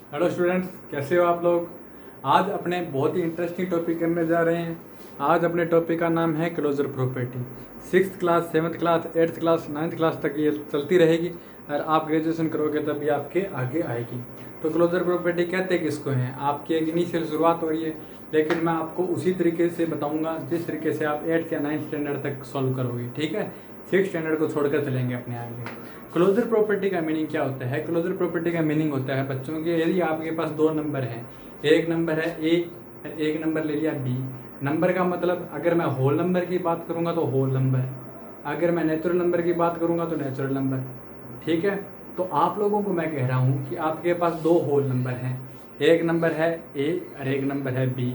Hello students, कैसे हो आप लोग। आज अपने बहुत ही इंटरेस्टिंग टॉपिक करने जा रहे हैं। आज अपने टॉपिक का नाम है closure property. 6th class, 7th class, 8th class, 9th class तक ये चलती रहेगी और आप ग्रेजुएशन करोगे तब ये आपके आगे आएगी। तो क्लोजर प्रॉपर्टी कहते किसको हैं, आपकी एक इनिशियल शुरुआत हो रही है, लेकिन मैं आपको उसी तरीके से बताऊंगा जिस तरीके से आप 8th या 9th स्टैंडर्ड तक सॉल्व करोगे। ठीक है, 6th स्टैंडर्ड को छोड़कर चलेंगे अपने आगे। क्लोजर प्रॉपर्टी का मीनिंग क्या होता है। क्लोजर प्रॉपर्टी का मीनिंग होता है बच्चों के, यदि आपके पास दो नंबर हैं, एक नंबर है ए और एक नंबर ले लिया बी। नंबर का मतलब अगर मैं होल नंबर की बात करूंगा तो होल नंबर, अगर मैं नेचुरल नंबर की बात करूंगा तो नेचुरल नंबर। ठीक है, तो आप लोगों को मैं कह रहा हूँ कि आपके पास दो होल नंबर हैं, एक नंबर है ए और एक नंबर है बी।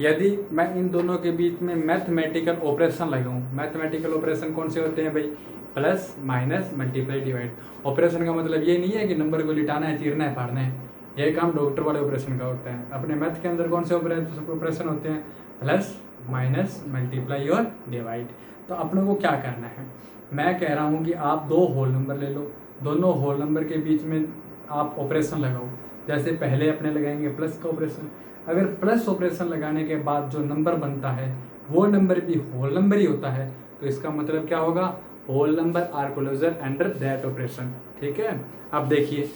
यदि मैं इन दोनों के बीच में मैथमेटिकल ऑपरेशन लगाऊं, मैथमेटिकल ऑपरेशन कौन से होते हैं भाई, plus minus multiply divide. Operation का मतलब ये नहीं है कि नंबर को लिटाना है, चीरना है, फाड़ना है, ये काम डॉक्टर वाले ऑपरेशन का होता है। अपने मैथ के अंदर कौन से ऑपरेशन होते हैं, प्लस माइनस मल्टीप्लाई और डिवाइड। तो अपने को क्या करना है, मैं कह रहा हूँ कि आप दो होल नंबर ले लो, दोनों होल नंबर के बीच में आप ऑपरेशन लगाओ। जैसे पहले अपने लगाएंगे प्लस का ऑपरेशन, अगर प्लस ऑपरेशन लगाने के बाद जो नंबर बनता है वो नंबर भी होल नंबर ही होता है, तो इसका मतलब क्या होगा, whole number are closure under that operation. ठीक है, अब देखिए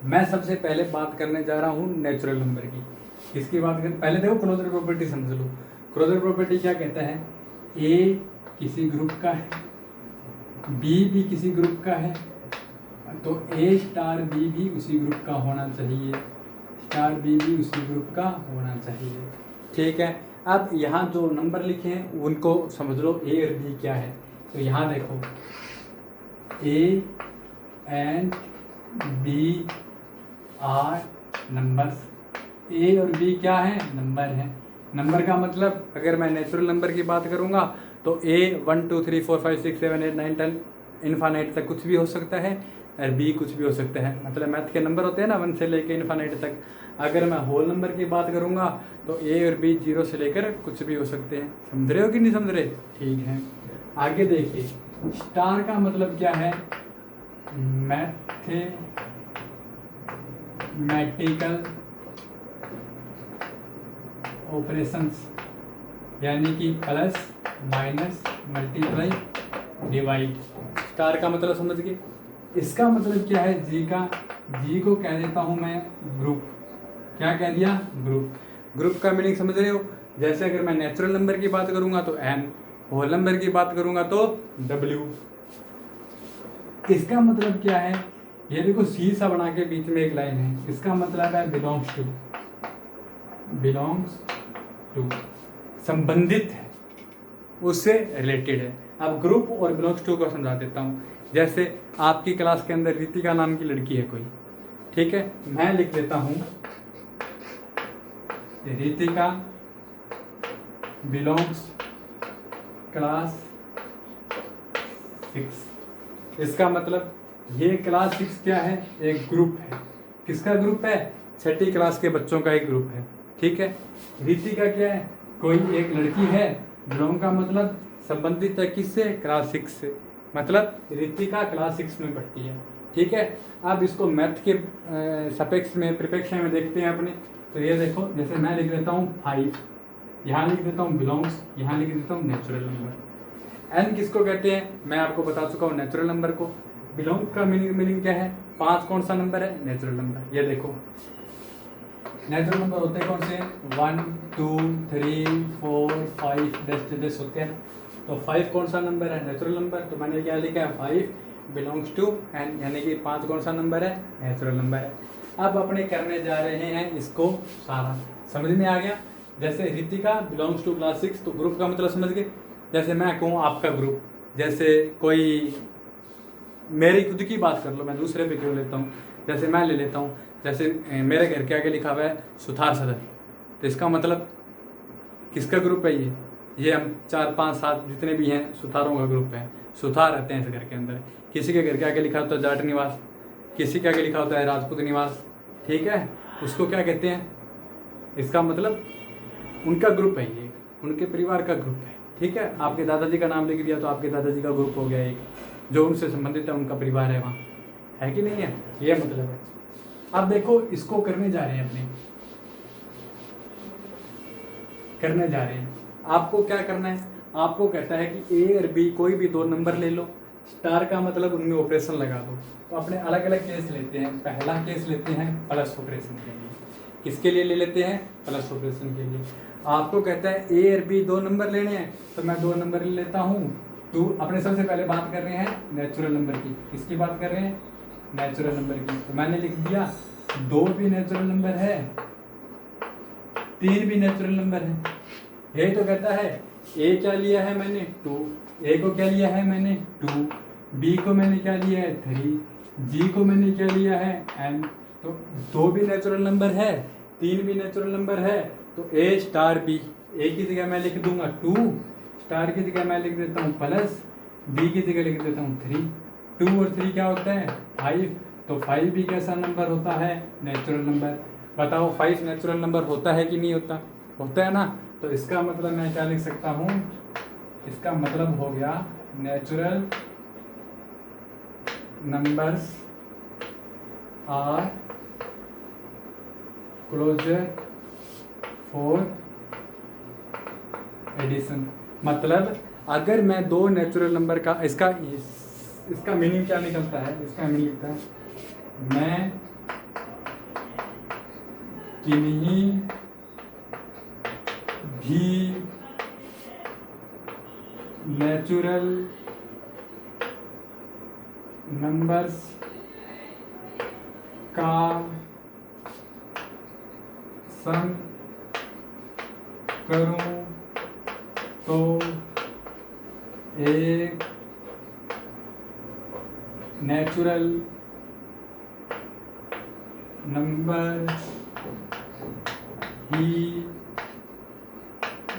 मैं सबसे पहले बात करने जा रहा हूँ नेचुरल नंबर की। किसकी बात करें, पहले देखो क्लोजर प्रॉपर्टी समझ लो। क्लोजर प्रॉपर्टी क्या कहता है, ए किसी ग्रुप का है, बी भी किसी ग्रुप का है, तो ए स्टार बी भी उसी ग्रुप का होना चाहिए, स्टार बी भी उसी ग्रुप का होना चाहिए। ठीक है, अब यहाँ जो नंबर लिखे हैं उनको समझ लो ए और बी क्या है। तो यहाँ देखो A and B are numbers, A और बी क्या है, नंबर है। नंबर का मतलब अगर मैं नेचुरल नंबर की बात करूँगा तो ए 1 2 3 4 5 6 7 8 9 10 इन्फानाइट तक कुछ भी हो सकता है और बी कुछ भी हो सकता है। मतलब मैथ के नंबर होते हैं ना 1 से लेकर इन्फानाइट तक। अगर मैं होल नंबर की बात करूँगा तो ए और बी 0 से लेकर कुछ भी हो सकते हैं। समझ रहे हो कि नहीं समझ रहे, ठीक है। आगे देखिए, स्टार का मतलब क्या है, मैथमेटिकल ऑपरेशंस, यानी कि plus minus multiply divide. Star का मतलब समझ गए। इसका मतलब क्या है, जी को कह देता हूं मैं ग्रुप। क्या कह दिया, ग्रुप। ग्रुप का मीनिंग समझ रहे हो। जैसे अगर मैं नेचुरल नंबर की बात करूंगा तो एन, होल नंबर की बात करूंगा तो डब्ल्यू। इसका मतलब क्या है, ये देखो सी सा बना के बीच में एक लाइन है, इसका मतलब है बिलोंग्स टू, संबंधित है, उससे रिलेटेड है। अब ग्रुप और बिलोंग्स टू को समझा देता हूँ। जैसे आपकी क्लास के अंदर रितिका नाम की लड़की है कोई, ठीक है, मैं लिख देता हूँ रितिका बिलोंग्स क्लास 6। इसका मतलब ये क्लास 6 क्या है, एक ग्रुप है। किसका ग्रुप है, 6ठी क्लास के बच्चों का एक ग्रुप है। ठीक है, रितिका क्या है, कोई एक लड़की है, बिलोंग का मतलब संबंधित है किससे, क्लास 6 से, मतलब रितिका क्लास 6 में पढ़ती है। ठीक है, अब इसको मैथ के सपेक्ष में, प्रिपेक्ष में देखते हैं अपने। तो ये देखो, जैसे मैं लिख देता हूँ 5, यहाँ लिख देता हूँ बिलोंग्स, यहाँ लिख देता हूँ नेचुरल नंबर। एन किसको कहते हैं, मैं आपको बता चुका हूँ, नेचुरल नंबर को। बिलोंग का मीनिंग क्या है, 5 कौन सा नंबर है, नेचुरल नंबर। ये देखो नेचुरल नंबर होते हैं कौन से, 1 2 3 4 5 10 होते हैं। तो 5 कौन सा नंबर है, नेचुरल नंबर। तो मैंने क्या लिखा है, 5 बिलोंग्स टू एन, यानी कि 5 कौन सा नंबर है, नेचुरल नंबर है। अब अपने करने जा रहे हैं इसको सारा, समझ में आ गया। जैसे रितिका बिलोंग्स टू क्लास 6, तो ग्रुप का मतलब समझ गए। जैसे मैं कहूँ आपका ग्रुप, जैसे कोई मेरी खुद की बात कर लो, मैं दूसरे पे क्यों लेता हूँ। जैसे मैं ले लेता हूँ, जैसे मेरे घर के आगे लिखा हुआ है सुथार सदन, तो इसका मतलब किसका ग्रुप है ये हम 4 5 7 जितने भी हैं सुथारों का ग्रुप है। सुथार रहते हैं इस घर के अंदर। किसी के घर के आगे लिखा होता है जाट निवास, किसी के आगे लिखा होता है राजपूत निवास। ठीक है, उसको क्या कहते हैं, इसका मतलब उनका ग्रुप है, ये उनके परिवार का ग्रुप है। ठीक है, आपके दादाजी का नाम लिख दिया तो आपके दादाजी का ग्रुप हो गया एक, जो उनसे संबंधित है, उनका परिवार है वहाँ, है कि नहीं है, ये मतलब है। अब देखो इसको करने जा रहे हैं आपको क्या करना है, आपको कहता है कि ए और बी कोई भी दो नंबर ले लो, स्टार का मतलब उनमें ऑपरेशन लगा दो। तो अपने अलग अलग केस लेते हैं। पहला केस लेते हैं प्लस ऑपरेशन के लिए। किसके लिए ले लेते हैं? प्लस ऑपरेशन के लिए। आपको कहता है ए और बी दो नंबर लेने हैं, तो मैं दो नंबर ले लेता हूँ। तो अपने सबसे पहले बात कर रहे हैं नेचुरल नंबर की। किसकी बात कर रहे हैं? नेचुरल नंबर की। तो मैंने लिख दिया 2 भी नेचुरल नंबर है, 3 भी नेचुरल नंबर है। ये तो कहता है ए क्या लिया है मैंने? 2। ए को क्या लिया है मैंने? 2। बी को मैंने क्या लिया है? 3। जी को मैंने क्या लिया है? n। तो 2 भी नेचुरल नंबर है, 3 भी नेचुरल नंबर है। तो ए स्टार बी, ए की जगह मैं लिख दूंगा 2, स्टार की जगह मैं लिख देता हूँ प्लस, बी की जगह लिख देता हूँ 3। 2 और 3 क्या होता है? 5। तो 5 भी कैसा नंबर होता है? Natural number. बताओ 5 नेचुरल नंबर होता है कि नहीं होता? होता है ना। तो इसका मतलब मैं क्या लिख सकता हूँ? इसका मतलब हो गया natural numbers are closure for addition. मतलब अगर मैं दो नेचुरल नंबर का इसका मीनिंग क्या निकलता है? इसका मीनिंग लिखता है मैं किन्हीं भी नेचुरल नंबर्स का सम करूं तो एक नेचुरल नंबर ही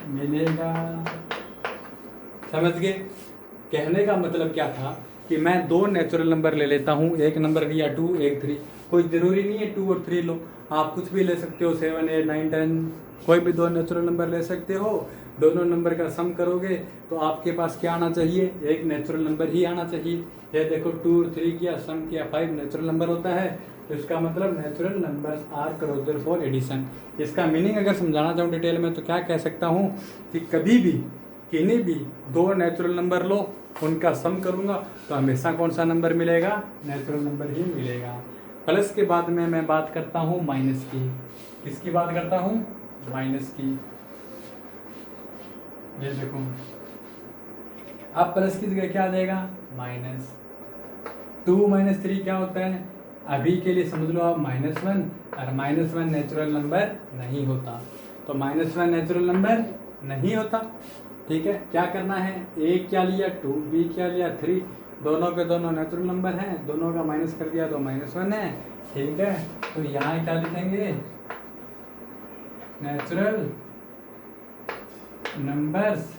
मिलेगा। समझ गए? कहने का मतलब क्या था कि मैं दो नेचुरल नंबर ले लेता हूँ, एक नंबर लिया 2, एक 3। कोई ज़रूरी नहीं है 2 और 3 लो, आप कुछ भी ले सकते हो, 7, 8, 9, 10, कोई भी दो नेचुरल नंबर ले सकते हो। दोनों नंबर का सम करोगे तो आपके पास क्या आना चाहिए? एक नेचुरल नंबर ही आना चाहिए। ये देखो 2 और 3 किया, सम किया, 5 नेचुरल नंबर होता है। तो इसका मतलब natural numbers are closure for addition. इसका मीनिंग अगर समझाना चाहूँ डिटेल में तो क्या कह सकता हूँ कि कभी भी किन्हीं भी दो नेचुरल नंबर लो, उनका सम करूँगा तो हमेशा कौन सा नंबर मिलेगा? नेचुरल नंबर ही मिलेगा। प्लस के बाद में मैं बात करता हूँ माइनस की। किसकी बात करता हूँ? माइनस की। ये देखो अब प्लस की जगह क्या आ जाएगा? माइनस। 2 - 3 क्या होता है? अभी के लिए समझ लो आप -1, और -1 नेचुरल नंबर नहीं होता। तो -1 नेचुरल नंबर नहीं होता। ठीक है, क्या करना है? ए क्या लिया? 2, बी क्या लिया? 3। दोनों के दोनों नेचुरल नंबर हैं, दोनों का माइनस कर दिया तो -1 है। ठीक है, तो यहाँ क्या लिखेंगे? Natural numbers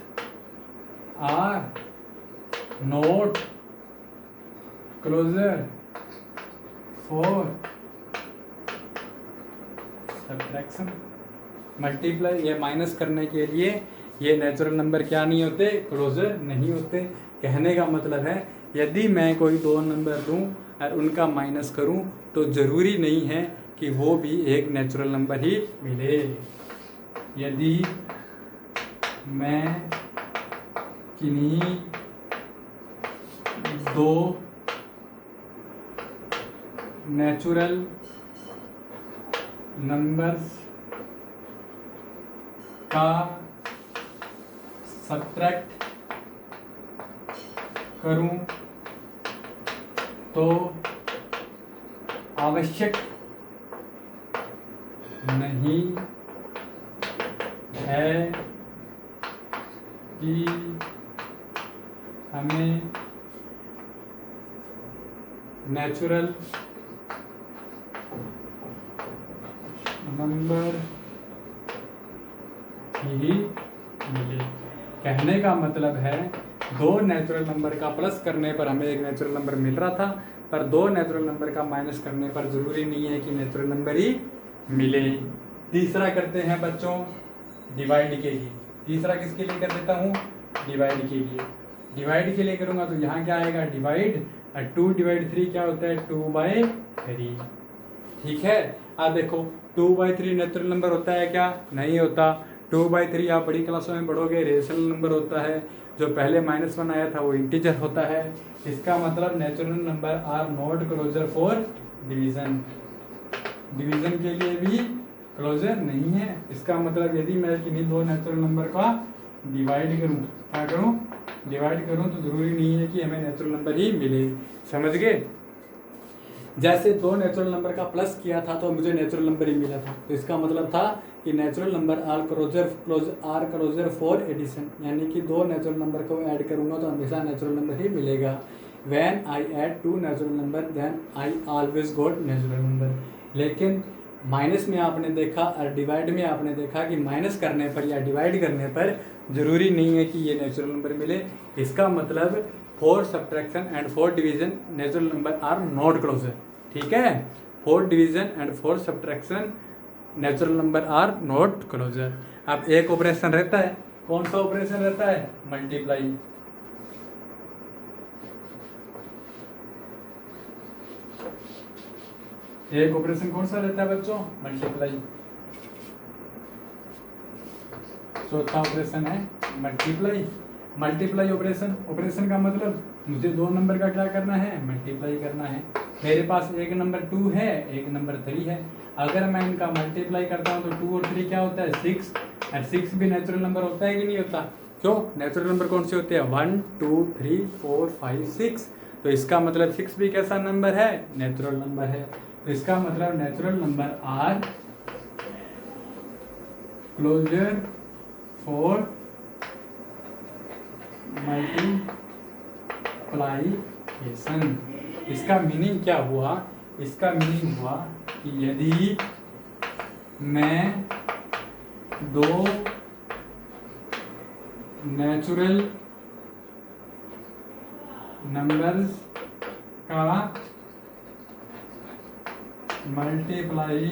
are not closure for subtraction. Multiply, ये माइनस करने के लिए ये नेचुरल नंबर क्या नहीं होते? क्लोजर नहीं होते। कहने का मतलब है यदि मैं कोई दो नंबर दूं और उनका माइनस करूं तो ज़रूरी नहीं है कि वो भी एक नेचुरल नंबर ही मिले। यदि मैं किन्हीं दो नेचुरल नंबर्स का सब्ट्रैक्ट करूं तो आवश्यक नहीं है कि हमें नेचुरल नंबर ही मिले। कहने का मतलब है दो नेचुरल नंबर का प्लस करने पर हमें एक नेचुरल नंबर मिल रहा था, पर दो नेचुरल नंबर का माइनस करने पर ज़रूरी नहीं है कि नेचुरल नंबर ही मिले। तीसरा करते हैं बच्चों डिवाइड के लिए। तीसरा किसके लिए कर देता हूँ? डिवाइड के लिए। डिवाइड के लिए करूँगा तो यहाँ क्या आएगा? डिवाइड, और 2 / 3 क्या होता है? 2/3। ठीक है। आप देखो 2/3 नेचुरल नंबर होता है क्या? नहीं होता। 2/3 आप बड़ी क्लासों में पढ़ोगे रेशनल नंबर होता है। जो पहले -1 आया था वो इंटीजर होता है। इसका मतलब natural number are not closure for division. Division के लिए भी क्लोजर नहीं है। इसका मतलब यदि मैं किन्हीं दो नेचुरल नंबर का डिवाइड करूं, क्या करूं? डिवाइड करूं, तो जरूरी नहीं है कि हमें नेचुरल नंबर ही मिले। समझ गए? जैसे दो नेचुरल नंबर का प्लस किया था तो मुझे नेचुरल नंबर ही मिला था, तो इसका मतलब था कि natural number are closure for addition, यानी कि दो नेचुरल नंबर को ऐड करूंगा तो हमेशा नेचुरल नंबर ही मिलेगा। When I add two natural number then I always got natural number. लेकिन माइनस में आपने देखा और डिवाइड में आपने देखा कि माइनस करने पर या डिवाइड करने पर जरूरी नहीं है कि ये नेचुरल नंबर मिले। इसका मतलब for subtraction and for division natural number are not closure. ठीक है, for division and for subtraction natural number are not closure. अब एक ऑपरेशन रहता है, कौन सा ऑपरेशन रहता है? मल्टीप्लाई। एक ऑपरेशन कौन सा रहता है बच्चों? मल्टीप्लाई। चौथा ऑपरेशन है मल्टीप्लाई। मल्टीप्लाई ऑपरेशन का मतलब मुझे दो नंबर का क्या करना है? मल्टीप्लाई करना है। मेरे पास एक नंबर 2 है, एक नंबर 3 है। अगर मैं इनका मल्टीप्लाई करता हूँ तो 2 और 3 क्या होता है? 6। और 6 भी नेचुरल नंबर होता है कि नहीं होता? क्यों? नेचुरल नंबर कौन से होते हैं? 1 2 3 4 5 6। तो इसका मतलब 6 भी कैसा नंबर है? नेचुरल नंबर है। तो इसका मतलब natural number are closure for multiplication. इसका मीनिंग क्या हुआ? इसका मीनिंग हुआ कि यदि मैं दो नेचुरल नंबर्स का मल्टीप्लाई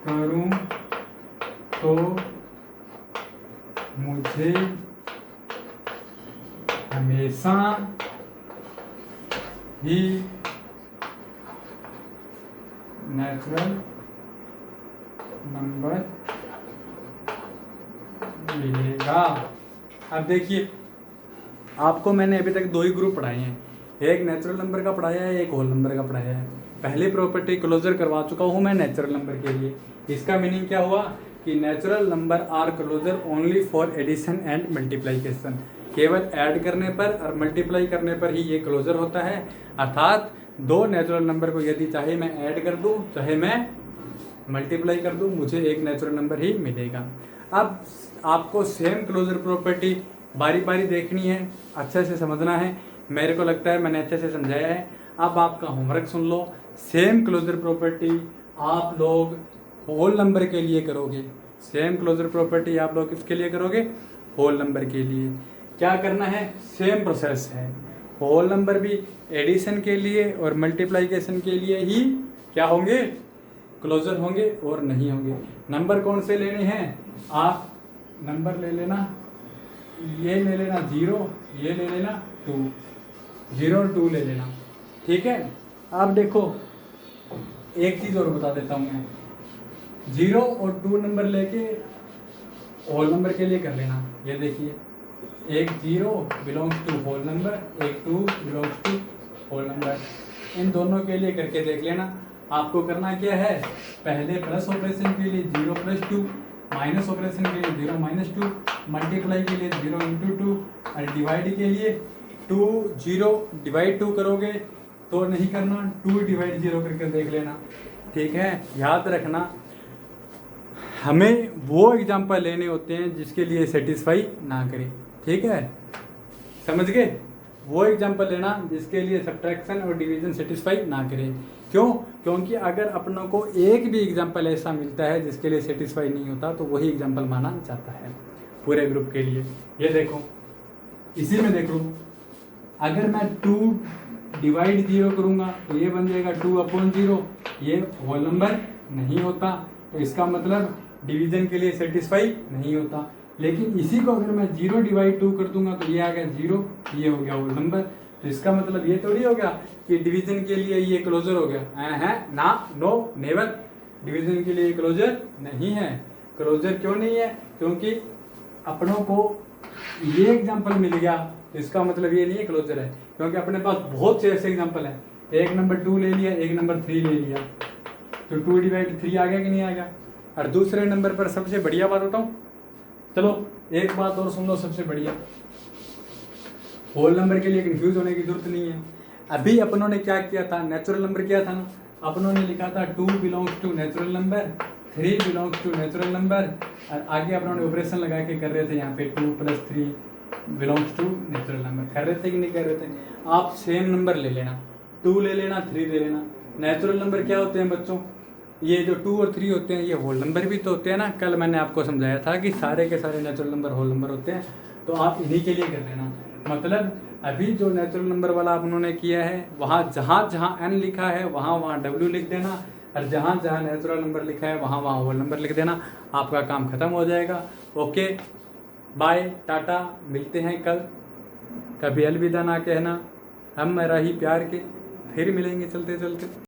करूं तो मुझे हमेशा ही नेचुरल नंबर मिलेगा। अब देखिए, आपको मैंने अभी तक दो ही ग्रुप पढ़ाए हैं, एक नेचुरल नंबर का पढ़ाया है, एक होल नंबर का पढ़ाया है। पहली प्रॉपर्टी क्लोजर करवा चुका हूँ मैं नेचुरल नंबर के लिए। इसका मीनिंग क्या हुआ कि natural number are closure only for addition and multiplication. केवल ऐड करने पर और मल्टीप्लाई करने पर ही ये क्लोजर होता है। अर्थात दो नेचुरल नंबर को यदि चाहे मैं ऐड कर दूं चाहे मैं मल्टीप्लाई कर दूं, मुझे एक नेचुरल नंबर ही मिलेगा। अब आपको सेम क्लोजर प्रॉपर्टी बारी बारी देखनी है, अच्छे से समझना है। मेरे को लगता है मैंने अच्छे से समझाया है। अब आपका होमवर्क सुन लो। सेम क्लोजर प्रॉपर्टी आप लोग होल नंबर के लिए करोगे। सेम क्लोजर प्रॉपर्टी आप लोग किसके लिए करोगे? होल नंबर के लिए। क्या करना है? सेम प्रोसेस है। होल नंबर भी एडिशन के लिए और मल्टीप्लिकेशन के लिए ही क्या होंगे? क्लोजर होंगे और नहीं होंगे। नंबर कौन से लेने हैं? आप नंबर ले लेना, ये ले लेना 0, ये ले लेना 2, 0 और 2 ले लेना। ठीक है। आप देखो एक चीज़ और बता देता हूँ मैं, 0 और 2 नंबर लेके होल नंबर के लिए कर लेना। ये देखिए, एक 0 बिलोंग्स टू होल नंबर, एक 2 बिलोंग्स टू होल नंबर। इन दोनों के लिए करके देख लेना। आपको करना क्या है? पहले प्लस ऑपरेशन के लिए 0 + 2, माइनस ऑपरेशन के लिए 0 - 2, मल्टीप्लाई के लिए 0 × 2 और डिवाइड के लिए 2 0 डिवाइड 2 करोगे तो नहीं करना, 2 / 0 करके देख लेना। ठीक है। याद रखना, हमें वो एग्जाम्पल लेने होते हैं जिसके लिए सेटिस्फाई ना करें। ठीक है, समझ गए? वो एग्जाम्पल लेना जिसके लिए सब्ट्रैक्शन और डिवीजन सेटिस्फाई ना करें। क्यों? क्योंकि अगर अपनों को एक भी एग्जाम्पल ऐसा मिलता है जिसके लिए सेटिस्फाई नहीं होता तो वही एग्जाम्पल माना जाता है पूरे ग्रुप के लिए। ये देखो, इसी में देख लो, अगर मैं 2 / 0 करूँगा तो ये बन जाएगा 2/0। ये होल नंबर नहीं होता, तो इसका मतलब डिवीजन के लिए सेटिस्फाई नहीं होता। लेकिन इसी को अगर मैं 0 / 2 कर दूंगा तो ये आ गया 0, ये हो गया होल नंबर। तो इसका मतलब ये थोड़ी हो गया कि डिवीजन के लिए ये क्लोजर हो गया, है ना, नो, नेवर। डिवीजन के लिए क्लोजर नहीं है। क्लोजर क्यों नहीं है? क्योंकि अपनों को ये एग्जांपल मिल गया, इसका मतलब ये नहीं है क्लोजर है, क्योंकि अपने पास बहुत से ऐसे एग्जांपल हैं। एक नंबर 2 ले लिया, एक नंबर 3 ले लिया, तो 2/3 आ गया कि नहीं आ गया। और दूसरे नंबर पर सबसे बढ़िया बात बताऊं, चलो एक बात और सुन लो, सबसे बढ़िया, होल नंबर के लिए कंफ्यूज होने की जरूरत नहीं है। अभी अपनों ने क्या किया था, नेचुरल नंबर किया था ना, अपनों ने लिखा था 2 belongs to natural number, 3 belongs to natural number, और आगे अपनों ने ऑपरेशन लगा के कर रहे थे यहाँ पे 2 + 3 बिलोंग्स टू नेचुरल नंबर। कर रहे थे कि नहीं कर रहे थे? आप सेम नंबर ले लेना, 2 ले लेना, 3 ले लेना। नेचुरल नंबर क्या होते हैं बच्चों? ये जो 2 और 3 होते हैं, ये होल नंबर भी तो होते हैं ना। कल मैंने आपको समझाया था कि सारे के सारे नेचुरल नंबर होल नंबर होते हैं, तो आप इन्हीं के लिए कर लेना। मतलब अभी जो नेचुरल नंबर वाला उन्होंने किया है, वहाँ जहाँ जहाँ n लिखा है वहाँ वहाँ w लिख देना, और जहाँ जहाँ नेचुरल नंबर लिखा है वहाँ वहाँ होल नंबर लिख देना, आपका काम खत्म हो जाएगा। ओके, बाय, टाटा, मिलते हैं कल। कभी अलविदा ना कहना, हम राही प्यार के, फिर मिलेंगे चलते चलते।